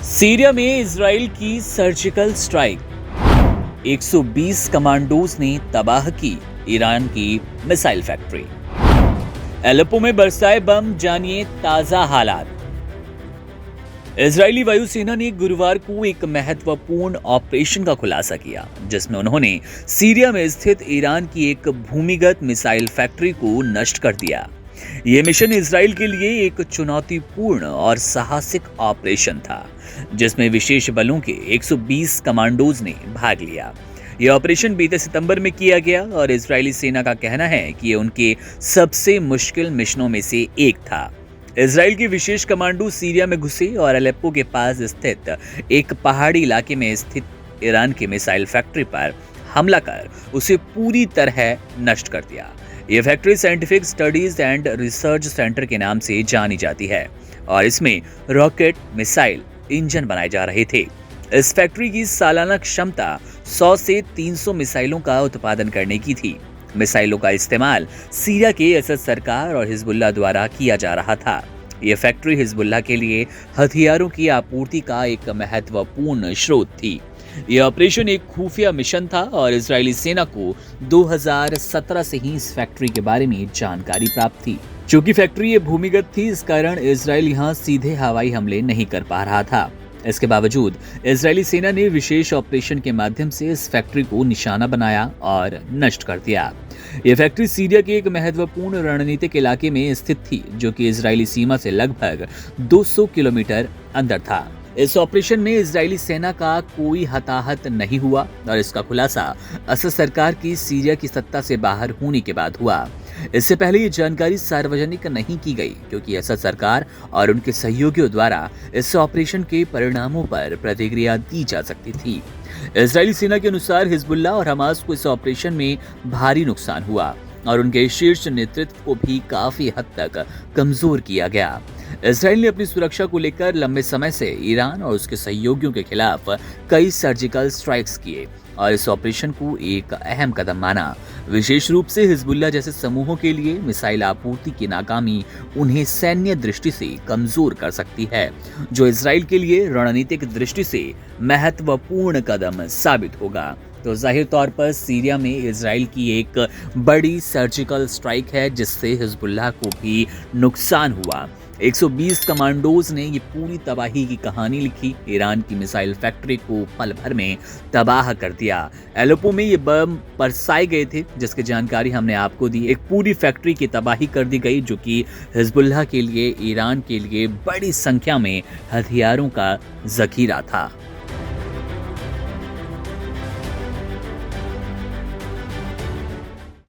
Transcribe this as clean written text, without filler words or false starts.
Syria में Israel की surgical strike, 120 commandos ने तबाह की ईरान की मिसाइल फैक्ट्री। एलेप्पो में बरसाए बम, जानिए ताजा हालात। इजरायली वायुसेना ने गुरुवार को एक महत्वपूर्ण ऑपरेशन का खुलासा किया जिसमें उन्होंने सीरिया में स्थित ईरान की एक भूमिगत मिसाइल फैक्ट्री को नष्ट कर दिया। यह मिशन इजराइल के लिए एक चुनौतीपूर्ण और साहसिक ऑपरेशन था जिसमें विशेष बलों के 120 कमांडोज ने भाग लिया। यह ऑपरेशन बीते सितंबर में किया गया और इजरायली सेना का कहना है कि यह उनके सबसे मुश्किल मिशनों में से एक था। इजराइल के विशेष कमांडो सीरिया में घुसे और अलेप्पो के पास स्थित एक पहाड़ी इलाके में स्थित ईरान की मिसाइल फैक्ट्री पर हमला कर उसे पूरी तरह नष्ट कर दिया। यह factory scientific studies and research centre के नाम से जानी जाती है और इसमें रॉकेट, मिसाइल, इंजन बनाए जा रहे थे। इस फैक्ट्री की सालाना क्षमता 100 से 300 मिसाइलों का उत्पादन करने की थी। मिसाइलों का इस्तेमाल सीरिया के असद सरकार और हिजबुल्लाह द्वारा किया जा रहा था। यह फैक्ट्री हिजबुल्लाह के लिए हथियारों की आपूर्ति का एक महत्वपूर्ण स्रोत थी। यह ऑपरेशन एक खुफिया मिशन था और इजरायली सेना को 2017 से ही इस फैक्ट्री के बारे में जानकारी प्राप्त थी। चूंकि फैक्ट्री ये भूमिगत थी, इस कारण इजरायल यहाँ सीधे हवाई हमले नहीं कर पा रहा था। इसके बावजूद इजरायली सेना ने विशेष ऑपरेशन के माध्यम से इस फैक्ट्री को निशाना बनाया और नष्ट कर दिया। यह फैक्ट्री सीरिया के एक महत्वपूर्ण रणनीतिक इलाके में स्थित थी जो कि इजरायली सीमा से लगभग 200 किलोमीटर अंदर था। इस ऑपरेशन में इजरायली सेना का कोई हताहत नहीं हुआ और इसका खुलासा असद सरकार की सीरिया की सत्ता से बाहर होने के बाद हुआ। इससे पहले ये जानकारी सार्वजनिक नहीं की गई क्योंकि असद सरकार और उनके सहयोगियों द्वारा इस ऑपरेशन के परिणामों पर प्रतिक्रिया दी जा सकती थी। इजरायली सेना के अनुसार हिजबुल्लाह और हमास को इस ऑपरेशन में भारी नुकसान हुआ और उनके शीर्ष नेतृत्व को भी काफी हद तक कमजोर किया गया। इजरायल ने अपनी सुरक्षा को लेकर लंबे समय से ईरान और उसके सहयोगियों के खिलाफ कई सर्जिकल स्ट्राइक्स किए और इस ऑपरेशन को एक अहम कदम माना। विशेष रूप से हिजबुल्लाह जैसे समूहों के लिए मिसाइल आपूर्ति की नाकामी उन्हें सैन्य दृष्टि से कमजोर कर सकती है, जो इजरायल के लिए रणनीतिक दृष्टि से महत्वपूर्ण कदम साबित होगा। तो जाहिर तौर पर सीरिया में इजरायल की एक बड़ी सर्जिकल स्ट्राइक है जिससे हिजबुल्लाह को भी नुकसान हुआ। 120 कमांडोज ने ये पूरी तबाही की कहानी लिखी। ईरान की मिसाइल फैक्ट्री को पल भर में तबाह कर दिया। एलेप्पो में ये बम बरसाए गए थे जिसकी जानकारी हमने आपको दी। एक पूरी फैक्ट्री की तबाही कर दी गई जो कि हिजबुल्लाह के लिए, ईरान के लिए बड़ी संख्या में हथियारों का जखीरा था।